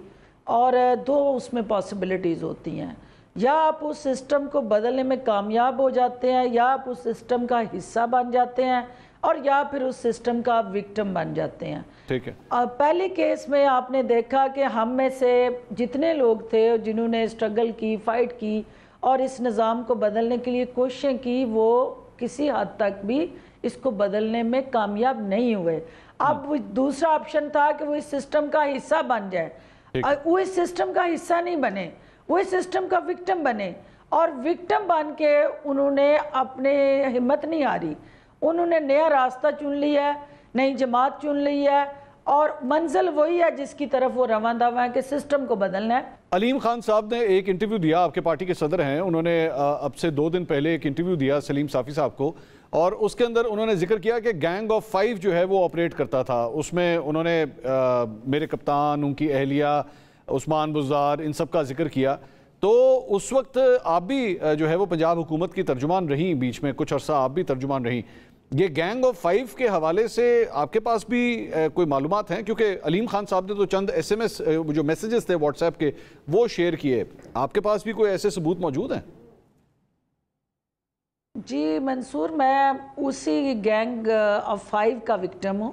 اور دو اس میں پاسبلٹیز ہوتی ہیں، یا آپ اس سسٹم کو بدلنے میں کامیاب ہو جاتے ہیں، یا آپ اس سسٹم کا حصہ بن جاتے ہیں، اور یا پھر اس سسٹم کا وکٹم بن جاتے ہیں۔ ٹھیک ہے۔ پہلے کیس میں آپ نے دیکھا کہ ہم میں سے جتنے لوگ تھے جنہوں نے اسٹرگل کی، فائٹ کی اور اس نظام کو بدلنے کے لیے کوششیں کی، وہ کسی حد تک بھی اس کو بدلنے میں کامیاب نہیں ہوئے۔ اب دوسرا آپشن تھا کہ وہ اس سسٹم کا حصہ بن جائے، وہ اس سسٹم کا حصہ نہیں بنے، وہ اس سسٹم کا وکٹم بنے، اور وکٹم بن کے انہوں نے اپنے ہمت نہیں ہاری، انہوں نے نیا راستہ چن لیا ہے، نئی جماعت چن لی ہے، اور منزل وہی ہے جس کی طرف وہ رواں دواں ہے کہ سسٹم کو بدلنا ہے۔ علیم خان صاحب نے ایک انٹرویو دیا، آپ کے پارٹی کے صدر ہیں، انہوں نے اب سے 2 دن پہلے ایک انٹرویو دیا سلیم صافی صاحب کو، اور اس کے اندر انہوں نے ذکر کیا کہ گینگ آف 5 جو ہے وہ آپریٹ کرتا تھا. اس میں انہوں نے میرے کپتان, ان کی اہلیہ, عثمان بزدار, ان سب کا ذکر کیا. تو اس وقت آپ بھی جو ہے وہ پنجاب حکومت کی ترجمان رہیں, بیچ میں کچھ عرصہ آپ بھی ترجمان رہیں. یہ گینگ آف 5 کے حوالے سے آپ کے پاس بھی کوئی معلومات ہیں؟ کیونکہ علیم خان صاحب نے تو چند SMS جو میسیجز تھے واٹس ایپ کے وہ شیئر کیے, آپ کے پاس بھی کوئی ایسے ثبوت موجود ہیں؟ جی منصور, میں اسی گینگ آف 5 کا وکٹم ہوں,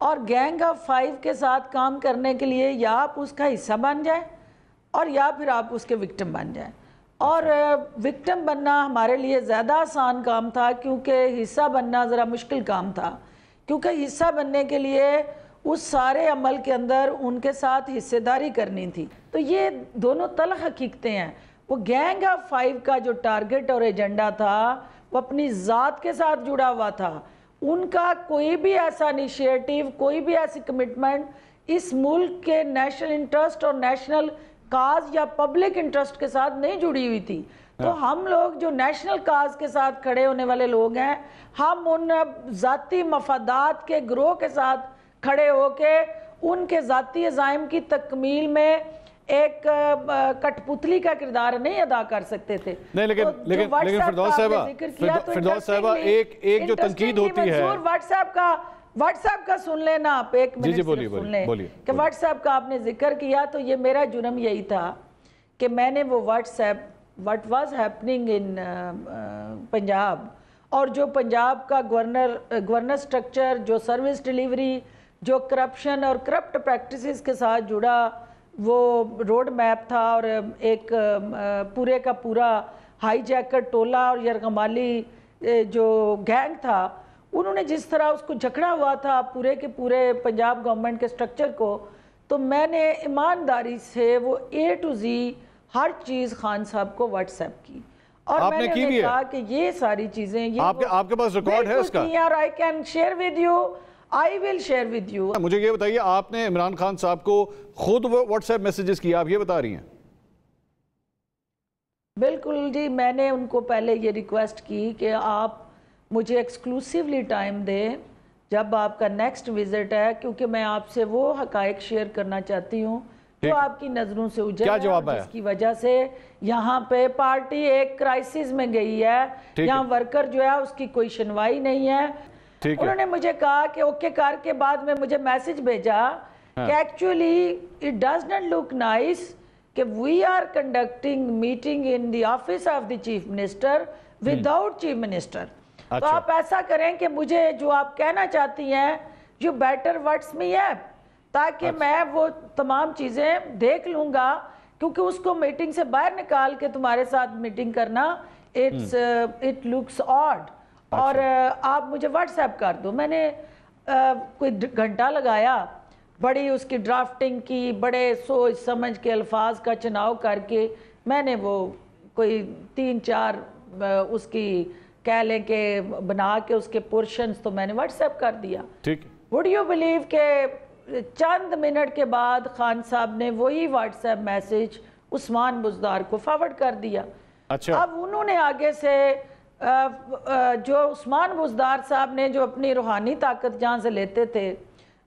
اور گینگ آف 5 کے ساتھ کام کرنے کے لیے یا آپ اس کا حصہ بن جائیں اور یا پھر آپ اس کے وکٹم بن جائیں. اور وکٹم بننا ہمارے لیے زیادہ آسان کام تھا, کیونکہ حصہ بننا ذرا مشکل کام تھا, کیونکہ حصہ بننے کے لیے اس سارے عمل کے اندر ان کے ساتھ حصے داری کرنی تھی. تو یہ دونوں تلخ حقیقتیں ہیں. وہ گینگ آف 5 کا جو ٹارگٹ اور ایجنڈا تھا وہ اپنی ذات کے ساتھ جڑا ہوا تھا. ان کا کوئی بھی ایسا انیشیٹو, کوئی بھی ایسی کمٹمنٹ اس ملک کے نیشنل انٹرسٹ اور نیشنل کاز یا پبلک انٹرسٹ کے ساتھ نہیں جڑی ہوئی تھی. تو ہم لوگ جو نیشنل کاز کے ساتھ کھڑے ہونے والے لوگ ہیں, ہم ان ذاتی مفادات کے گروہ کے ساتھ کھڑے ہو کے ان کے ذاتی عزائم کی تکمیل میں ایک کٹ پتلی کا کردار نہیں ادا کر سکتے تھے. نہیں, لیکن فردوس صاحبہ ایک جو تنقید ہوتی ہے, واٹس ایپ کا سن لینا آپ, ایک منٹ سن لیں کہ واٹس ایپ کا آپ نے ذکر کیا, تو یہ میرا جرم یہی تھا کہ میں نے وہ what's app what was happening in Punjab, اور جو پنجاب کا گورنر سٹرکچر, جو سروس ڈیلیوری, جو کرپشن اور کرپٹ پریکٹسز کے ساتھ جڑا وہ روڈ میپ تھا, اور ایک پورے کا پورا ہائی جیکر ٹولہ اور یرغمالی جو گینگ تھا, انہوں نے جس طرح اس کو جھکڑا ہوا تھا پورے کے پورے پنجاب گورنمنٹ کے سٹرکچر کو, تو میں نے ایمانداری سے وہ A to Z ہر چیز خان صاحب کو واٹس ایپ کی, اور میں نے کہا کہ یہ ساری چیزیں آپ کے پاس ریکارڈ ہے اس کا, اور I can share with you, I will share with you. مجھے یہ بتائیے, آپ نے عمران خان صاحب کو خود واٹس ایپ میسیجز کیا, آپ یہ بتا رہی ہیں؟ بالکل جی, میں نے ان کو پہلے یہ ریکویسٹ کی کہ آپ مجھے ایکسکلوسیولی ٹائم دیں جب آپ کا نیکسٹ وزٹ ہے, کیونکہ میں آپ سے وہ حقائق شیئر کرنا چاہتی ہوں جو آپ کی نظروں سے اجل ہے, جس کی وجہ سے یہاں پہ پارٹی ایک کرائسس میں گئی ہے. یہاں ورکر جو ہے اس کی کوئی سنوائی نہیں ہے. انہوں نے مجھے کہا کہ اوکے کر کے بعد میں مجھے میسج بھیجا کہ actually it does not look nice کہ we are conducting meeting in the office of the chief minister without chief minister. تو آپ ایسا کریں کہ مجھے جو آپ کہنا چاہتی ہیں you better words me app, تاکہ میں وہ تمام چیزیں دیکھ لوں گا, کیونکہ اس کو میٹنگ سے باہر نکال کے تمہارے ساتھ میٹنگ کرنا اٹ لکس آڈ, اور آپ مجھے واٹس ایپ کر دو. میں نے کوئی گھنٹہ لگایا, بڑی اس کی ڈرافٹنگ کی, بڑے سوچ سمجھ کے الفاظ کا چناؤ کر کے میں نے وہ کوئی 3-4 اس کی کہہ لیں کہ بنا کے اس کے پورشنز تو میں نے واٹس ایپ کر دیا. وڈ یو بلیو کہ چند منٹ کے بعد خان صاحب نے وہی what's app message Usman Buzdar کو فارورڈ کر دیا. اب انہوں نے آگے سے جو عثمان بزدار صاحب نے جو اپنی روحانی طاقت جہاں سے لیتے تھے,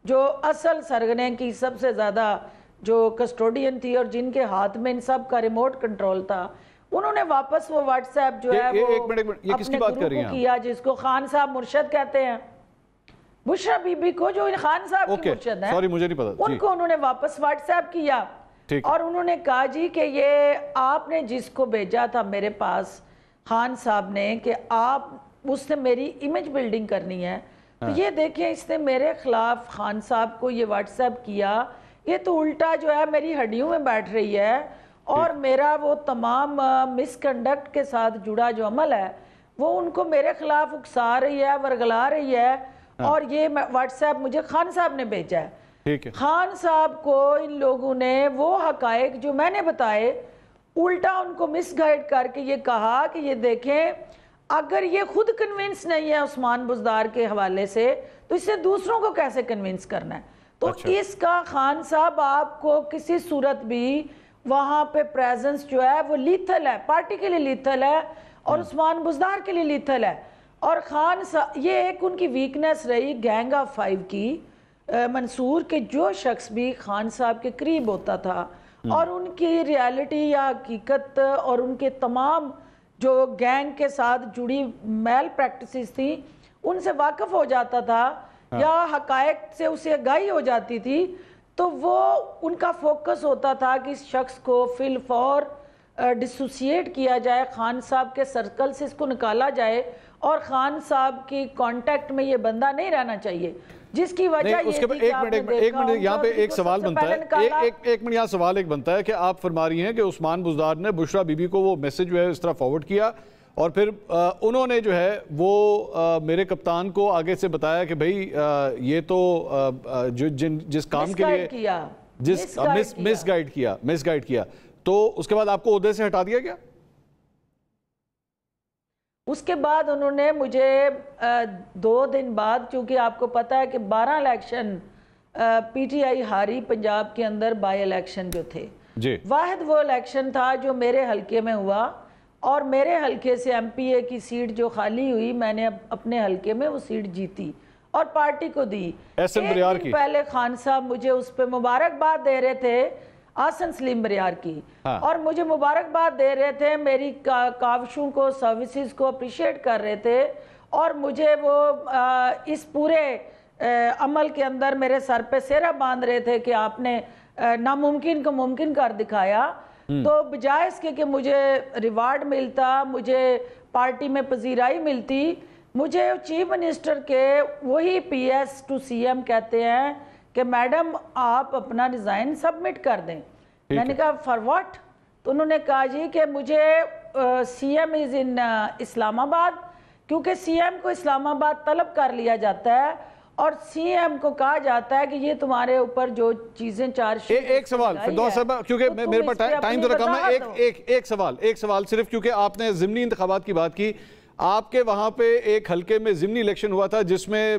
جو اصل سرگنے کی سب سے زیادہ جو کسٹوڈین تھی اور جن کے ہاتھ میں ان سب کا ریموٹ کنٹرول تھا, انہوں نے واپس وہ واٹس ایپ جو ہے وہ اپنے گروہ کو کیا, جس کو خان صاحب مرشد کہتے ہیں, بشرا بی بی کو جو خان صاحب کی مرشد ہیں, ان کو انہوں نے واپس واٹس ایپ کیا, اور انہوں نے کہا جی کہ یہ آپ نے جس کو بھیجا تھا میرے پاس خان صاحب نے کہ آپ اس نے میری امیج بلڈنگ کرنی ہے, تو یہ دیکھیں اس نے میرے خلاف خان صاحب کو یہ واٹس ایپ کیا, یہ تو الٹا جو ہے میری ہڈیوں میں بیٹھ رہی ہے, اور میرا وہ تمام مس کنڈکٹ کے ساتھ جڑا جو عمل ہے وہ ان کو میرے خلاف اکسا رہی ہے, ورگلا رہی ہے, اور یہ واٹس ایپ مجھے خان صاحب نے بھیجا ہے. خان صاحب کو ان لوگوں نے وہ حقائق جو میں نے بتائے الٹا ان کو مس گائیڈ کر کے یہ کہا کہ یہ دیکھیں اگر یہ خود کنونس نہیں ہے عثمان بزدار کے حوالے سے, تو اس سے دوسروں کو کیسے کنونس کرنا ہے. تو اس کا خان صاحب آپ کو کسی صورت بھی وہاں پہ پریزنس جو ہے وہ لیتھل ہے, پارٹی کے لیے لیتھل ہے اور عثمان بزدار کے لیے لیتھل ہے. اور یہ ایک ان کی ویکنیس رہی گینگ آف 5 کی، منصور، کہ جو شخص بھی خان صاحب کے قریب ہوتا تھا اور ان کی ریالٹی یا حقیقت اور ان کے تمام جو گینگ کے ساتھ جڑی میل پریکٹسز تھیں ان سے واقف ہو جاتا تھا یا حقائق سے اسے آگاہی ہو جاتی تھی، تو وہ ان کا فوکس ہوتا تھا کہ اس شخص کو فی الفور ڈسوسیٹ کیا جائے، خان صاحب کے سرکل سے اس کو نکالا جائے اور خان صاحب کی کانٹیکٹ میں یہ بندہ نہیں رہنا چاہیے، جس کی وجہ یہ تھی کہ آپ نے دیکھا ایک منٹ یہاں پہ ایک سوال بنتا ہے، ایک منٹ یہاں سوال ایک بنتا ہے کہ آپ فرما رہی ہیں کہ عثمان بزدار نے بشرا بی بی کو وہ میسج جو ہے اس طرح فارورڈ کیا اور پھر انہوں نے جو ہے وہ میرے کپتان کو آگے سے بتایا کہ بھئی یہ تو جس کام کے لیے مس گائیڈ کیا، تو اس کے بعد آپ کو عہدے سے ہٹا دیا گیا؟ اس کے بعد انہوں نے مجھے 2 دن بعد، چونکہ آپ کو پتہ ہے کہ 12 الیکشن پی ٹی آئی ہاری پنجاب کے اندر بائی الیکشن جو تھے، واحد وہ الیکشن تھا جو میرے حلقے میں ہوا اور میرے حلقے سے ایم پی اے کی سیٹ جو خالی ہوئی میں نے اپنے حلقے میں وہ سیٹ جیتی اور پارٹی کو دی۔ ایک دن پہلے خان صاحب مجھے اس پہ مبارکباد دے رہے تھے، آسن سلیم بریار کی، اور مجھے مبارکباد دے رہے تھے، میری کاوشوں کو، سروسز کو اپریشیٹ کر رہے تھے اور مجھے وہ اس پورے عمل کے اندر میرے سر پہ سہرا باندھ رہے تھے کہ آپ نے ناممکن کو ممکن کر دکھایا۔ تو بجائے اس کے کہ مجھے ریوارڈ ملتا، مجھے پارٹی میں پذیرائی ملتی، مجھے چیف منسٹر کے وہی P S to C M کہتے ہیں کہ میڈم آپ اپنا ریزائن سبمٹ کر دیں۔ میں نے کہا فار واٹ؟ تو انہوں نے کہا جی کہ مجھے سی ایم از ان اسلام آباد، کیونکہ سی ایم کو اسلام آباد طلب کر لیا جاتا ہے اور سی ایم کو کہا جاتا ہے کہ یہ تمہارے اوپر جو چیزیں چارج ایک سوال فردوس صاحب، کیونکہ میرے پاس ٹائم تھوڑا کم ہے، ایک سوال صرف، کیونکہ آپ نے ضمنی انتخابات کی بات کی، آپ کے وہاں پہ ایک حلقے میں ضمنی الیکشن ہوا تھا جس میں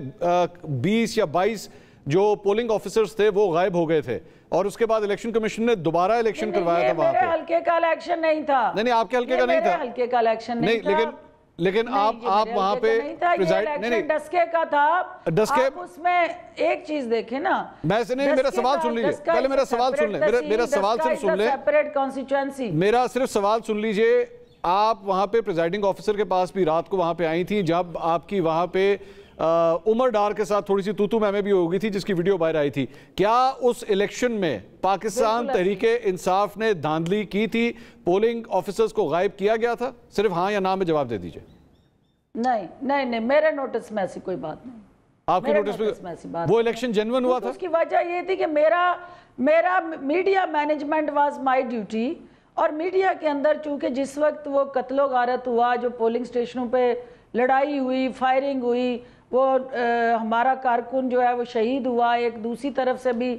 20 یا 22 جو پولنگ آفیسرز تھے وہ غائب ہو گئے تھے اور اس کے بعد الیکشن کمیشن نے دوبارہ الیکشن کروایا تھا وہاں پہ۔ میرے حلقے کا الیکشن نہیں تھا۔ نہیں آپ کے حلقے کا نہیں تھا؟ میرے حلقے کا الیکشن نہیں تھا، لیکن آپ وہاں پہ ڈسکے کا تھا۔ آپ اس میں ایک چیز دیکھیں نا، میرا سوال سن لیجئے، پہلے میرا سوال سن لیں، میرا سوال صرف سن لیں، میرا صرف سوال سن لیجئے۔ آپ وہاں پہ پریزائڈنگ آفیسر کے پاس بھی رات کو وہاں پہ آئی تھیں جب آپ کی وہاں پہ عمر ڈار کے ساتھ تھوڑی سی تو میں بھی ہو گئی تھی جس کی ویڈیو باہر آئی تھی، کیا اس الیکشن میں پاکستان تحریک انصاف نے دھاندلی کی تھی، پولنگ آفیسرز کو غائب کیا گیا تھا؟ صرف ہاں یا نہ میں جواب دے دیجئے۔ نہیں میرے نوٹس میں ایسی کوئی بات نہیں۔ آپ کے نوٹس میں وہ الیکشن جنون ہوا تھا؟ اس کی وجہ یہ تھی کہ میرا media management was my duty, اور میڈیا کے اندر چونکہ جس وقت وہ قتل و غارت ہوا، جو پولنگ سٹیشنوں پہ لڑائی ہوئی، فائرنگ ہوئی، وہ ہمارا کارکن جو ہے وہ شہید ہوا، ایک دوسری طرف سے بھی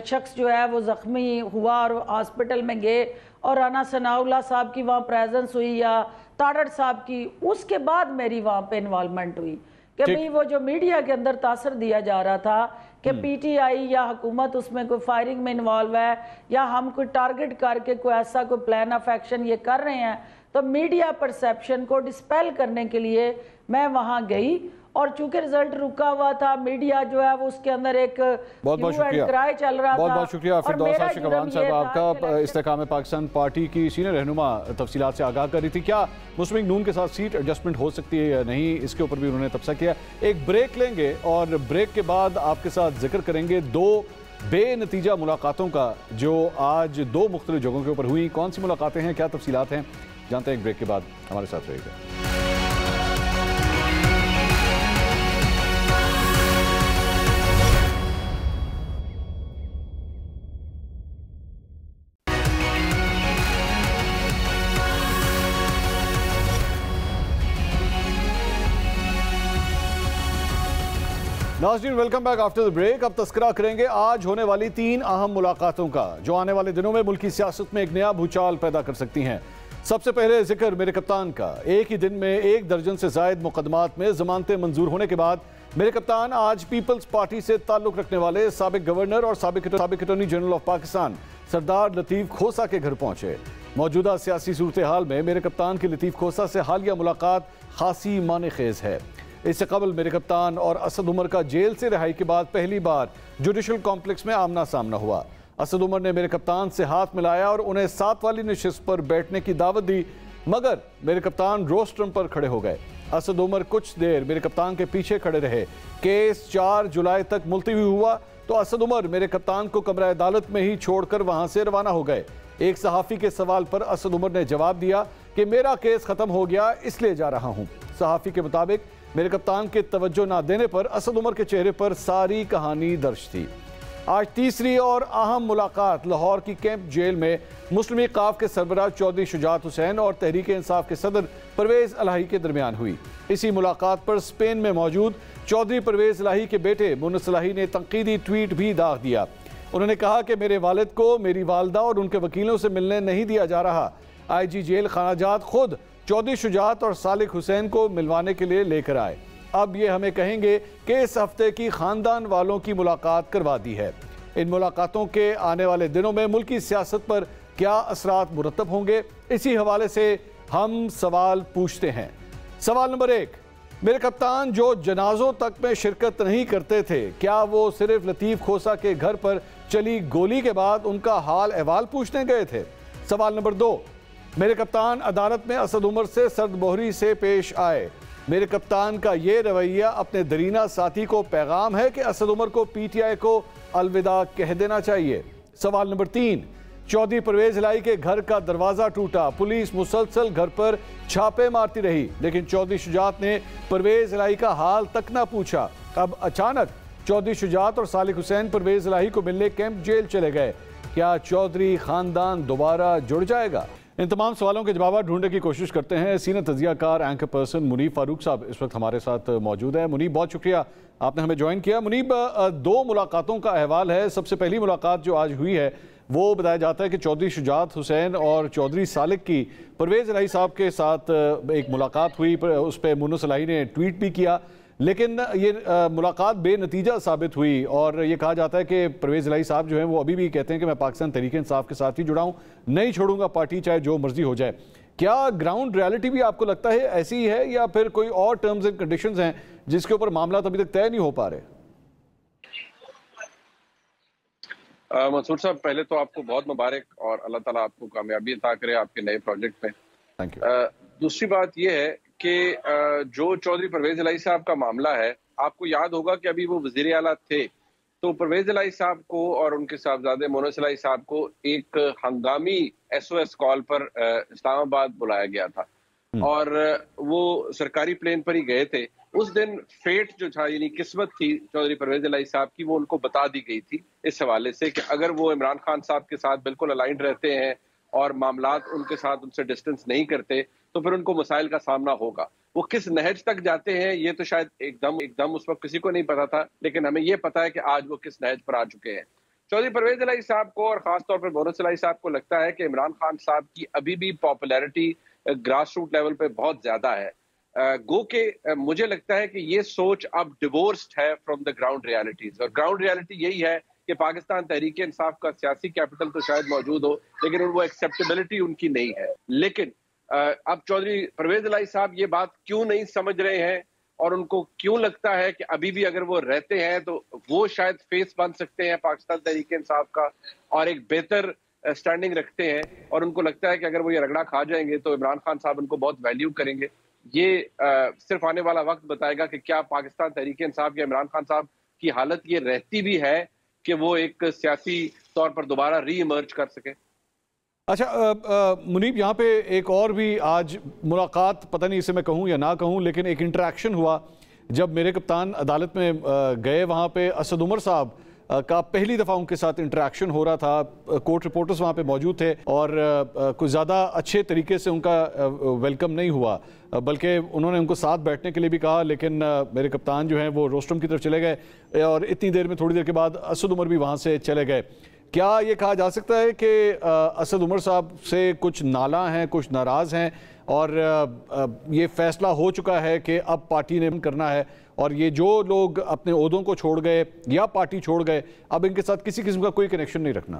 شخص جو ہے وہ زخمی ہوا اور ہاسپٹل میں گئے، اور رانا ثناء اللہ صاحب کی وہاں پریزنس ہوئی یا تاڑڑ صاحب کی، اس کے بعد میری وہاں پہ انوالومنٹ ہوئی کہ بھئی وہ جو میڈیا کے اندر تاثر دیا جا رہا تھا کہ پی ٹی آئی یا حکومت اس میں کوئی فائرنگ میں انوالو ہے یا ہم کوئی ٹارگٹ کر کے کوئی ایسا کوئی پلان آف ایکشن یہ کر رہے ہیں، تو میڈیا پرسیپشن کو ڈسپیل کرنے کے لیے میں وہاں گئی، اور چونکہ رزلٹ رکا ہوا تھا، میڈیا جو ہے وہ اس کے اندر ایک کرائے چل رہا تھا۔ بہت شکریہ فردوس شکوان صاحب، آپ کا استحکام پاکستان پارٹی کی سینئر رہنما تفصیلات سے آگاہ کر رہی تھی۔ کیا مسلم لیگ نون کے ساتھ سیٹ ایڈجسٹمنٹ ہو سکتی ہے یا نہیں، اس کے اوپر بھی انہوں نے تبصرہ کیا۔ ایک بریک لیں گے اور بریک کے بعد آپ کے ساتھ ذکر کریں گے 2 بے نتیجہ ملاقاتوں کا جو آج 2 مختلف جگہوں کے اوپر ہوئی، کون سی ملاقاتیں ہیں، کیا تفصیلات ہیں، جانتے ہیں ایک بریک کے بعد، ہمارے ساتھ رہے گا۔ ناظرین welcome back after the break. اب تذکرہ کریں گے آج ہونے والی 3 اہم ملاقاتوں کا جو آنے والے دنوں میں ملکی سیاست میں ایک نیا بھوچال پیدا کر سکتی ہیں۔ سب سے پہلے ذکر میرے کپتان کا۔ ایک ہی دن میں 1 درجن سے زائد مقدمات میں ضمانتیں منظور ہونے کے بعد میرے کپتان آج پیپلز پارٹی سے تعلق رکھنے والے سابق گورنر اور سابق اٹارنی جنرل آف پاکستان سردار لطیف کھوسہ کے گھر پہنچے۔ موجودہ سیاسی صورتحال میں میرے کپتان کی لطیف کھوسہ سے حالیہ ملاقات خاصی معنی خیز ہے۔ اس سے قبل میرے کپتان اور اسد عمر کا جیل سے رہائی کے بعد پہلی بار جوڈیشل کمپلیکس میں آمنا سامنا ہوا۔ اسد عمر نے میرے کپتان سے ہاتھ ملایا اور انہیں ساتھ والی نشست پر بیٹھنے کی دعوت دی، مگر میرے کپتان روسٹرم پر کھڑے ہو گئے۔ اسد عمر کچھ دیر میرے کپتان کے پیچھے کھڑے رہے۔ کیس 4 جولائی تک ملتوی ہوا تو اسد عمر میرے کپتان کو کمرہ عدالت میں ہی چھوڑ کر وہاں سے روانہ ہو گئے۔ ایک صحافی کے سوال پر اسد عمر نے جواب دیا کہ میرا کیس ختم ہو گیا، اس لیے جا رہا ہوں۔ صحافی کے مطابق میرے کپتان کے توجہ نہ دینے پر اسد عمر کے چہرے پر ساری کہانی درج تھی۔ آج تیسری اور اہم ملاقات لاہور کی کیمپ جیل میں مسلم لیگ کے سربراہ چودھری شجاعت حسین اور تحریک انصاف کے صدر پرویز الہی کے درمیان ہوئی۔ اسی ملاقات پر اسپین میں موجود چودھری پرویز الہی کے بیٹے مونس الہی نے تنقیدی ٹویٹ بھی داغ دیا۔ انہوں نے کہا کہ میرے والد کو میری والدہ اور ان کے وکیلوں سے ملنے نہیں دیا جا رہا۔ آئی جی جیل خانہ جات خود چودھری شجاعت اور صالح حسین کو ملوانے کے لیے لے کر آئے۔ اب یہ ہمیں کہیں گے کہ اس ہفتے کی خاندان والوں کی ملاقات کروا دی ہے۔ ان ملاقاتوں کے آنے والے دنوں میں ملکی سیاست پر کیا اثرات مرتب ہوں گے، اسی حوالے سے ہم سوال پوچھتے ہیں۔ سوال نمبر 1، میرے کپتان جو جنازوں تک میں شرکت نہیں کرتے تھے، کیا وہ صرف لطیف کھوسہ کے گھر پر چلی گولی کے بعد ان کا حال احوال پوچھنے گئے تھے؟ سوال نمبر 2، میرے کپتان عدالت میں اسد عمر سے سرد بوہری سے پیش آئے۔ میرے کپتان کا یہ رویہ اپنے درینہ ساتھی کو پیغام ہے کہ اسد عمر کو پی ٹی آئی کو الوداع کہہ دینا چاہیے۔ سوال نمبر 3، چودھری پرویز الہی کے گھر کا دروازہ ٹوٹا، پولیس مسلسل گھر پر چھاپے مارتی رہی، لیکن چودھری شجاعت نے پرویز الہی کا حال تک نہ پوچھا۔ اب اچانک چودھری شجاعت اور صالح حسین پرویز الہی کو ملنے کیمپ جیل چلے گئے۔ کیا چودھری خاندان دوبارہ جڑ جائے گا؟ ان تمام سوالوں کے جوابات ڈھونڈنے کی کوشش کرتے ہیں۔ سینئر تجزیہ کار اینکر پرسن منیب فاروق صاحب اس وقت ہمارے ساتھ موجود ہیں۔ منیب، بہت شکریہ آپ نے ہمیں جوائن کیا۔ منیب، 2 ملاقاتوں کا احوال ہے۔ سب سے پہلی ملاقات جو آج ہوئی ہے وہ بتایا جاتا ہے کہ چودھری شجاعت حسین اور چودھری صالح کی پرویز الہی صاحب کے ساتھ ایک ملاقات ہوئی، اس پہ مونس الہی نے ٹویٹ بھی کیا، لیکن یہ ملاقات بے نتیجہ ثابت ہوئی اور یہ کہا جاتا ہے کہ پرویز الہی صاحب جو ہیں وہ ابھی بھی کہتے ہیں کہ میں پاکستان تحریک انصاف کے ساتھ ہی جڑا ہوں، نہیں چھوڑوں گا پارٹی چاہے جو مرضی ہو جائے۔ کیا گراؤنڈ ریالٹی بھی آپ کو لگتا ہے ایسی ہی ہے یا پھر کوئی اور ٹرمز اینڈ کنڈیشنز ہیں جس کے اوپر معاملات ابھی تک طے نہیں ہو پا رہے؟ منصور صاحب، پہلے تو آپ کو بہت مبارک اور اللہ تعالیٰ آپ کو کامیابی عطا کرے آپ کے نئے پروجیکٹ میں۔ Thank you. دوسری بات یہ ہے کہ جو چودھری پرویز الہی صاحب کا معاملہ ہے، آپ کو یاد ہوگا کہ ابھی وہ وزیر اعلیٰ تھے تو پرویز الہی صاحب کو اور ان کے صاحبزادے مونس الہی صاحب کو ایک ہنگامی SOS کال پر اسلام آباد بلایا گیا تھا اور وہ سرکاری پلین پر ہی گئے تھے۔ اس دن فیٹ جو تھا، یعنی قسمت تھی چودھری پرویز الہی صاحب کی، وہ ان کو بتا دی گئی تھی اس حوالے سے کہ اگر وہ عمران خان صاحب کے ساتھ بالکل الائنڈ رہتے ہیں اور معاملات ان کے ساتھ ان سے ڈسٹنس نہیں کرتے تو پھر ان کو مسائل کا سامنا ہوگا۔ وہ کس نہج تک جاتے ہیں یہ تو شاید ایک دم اس وقت کسی کو نہیں پتا تھا، لیکن ہمیں یہ پتا ہے کہ آج وہ کس نہج پر آ چکے ہیں۔ چودھری پرویز الہی صاحب کو اور خاص طور پر مونس الہی صاحب کو لگتا ہے کہ عمران خان صاحب کی ابھی بھی پاپولیرٹی گراس روٹ لیول پہ بہت زیادہ ہے، گو کہ مجھے لگتا ہے کہ یہ سوچ اب ڈیورسڈ ہے فرام دا گراؤنڈ ریالٹیز، اور گراؤنڈ ریالٹی یہی ہے کہ پاکستان تحریک انصاف کا سیاسی کیپٹل تو شاید موجود ہو لیکن وہ ایکسیپٹیبلٹی ان کی نہیں ہے۔ لیکن اب چودھری پرویز الہی صاحب یہ بات کیوں نہیں سمجھ رہے ہیں اور ان کو کیوں لگتا ہے کہ ابھی بھی اگر وہ رہتے ہیں تو وہ شاید فیس بن سکتے ہیں پاکستان تحریک انصاف کا اور ایک بہتر سٹینڈنگ رکھتے ہیں، اور ان کو لگتا ہے کہ اگر وہ یہ رگڑا کھا جائیں گے تو عمران خان صاحب ان کو بہت ویلیو کریں گے۔ یہ صرف آنے والا وقت بتائے گا کہ کیا پاکستان تحریک انصاف یا عمران خان صاحب کی حالت یہ رہتی بھی ہے کہ وہ ایک سیاسی طور پر دوبارہ ری ایمرج کر سکے۔ اچھا منیب، یہاں پہ ایک اور بھی آج ملاقات، پتہ نہیں اسے میں کہوں یا نہ کہوں، لیکن ایک انٹریکشن ہوا جب میرے کپتان عدالت میں گئے، وہاں پہ اسد عمر صاحب کا پہلی دفعہ ان کے ساتھ انٹریکشن ہو رہا تھا۔ کورٹ رپورٹرز وہاں پہ موجود تھے اور کچھ زیادہ اچھے طریقے سے ان کا ویلکم نہیں ہوا، بلکہ انہوں نے ان کو ساتھ بیٹھنے کے لیے بھی کہا، لیکن میرے کپتان جو ہیں وہ روسٹرم کی طرف چلے گئے اور اتنی دیر میں تھوڑی دیر کے بعد اسد عمر بھی وہاں سے چلے گئے۔ کیا یہ کہا جا سکتا ہے کہ اسد عمر صاحب سے کچھ نالاں ہیں، کچھ ناراض ہیں اور یہ فیصلہ ہو چکا ہے کہ اب پارٹی نے کرنا ہے اور یہ جو لوگ اپنے عہدوں کو چھوڑ گئے یا پارٹی چھوڑ گئے اب ان کے ساتھ کسی قسم کا کوئی کنیکشن نہیں رکھنا؟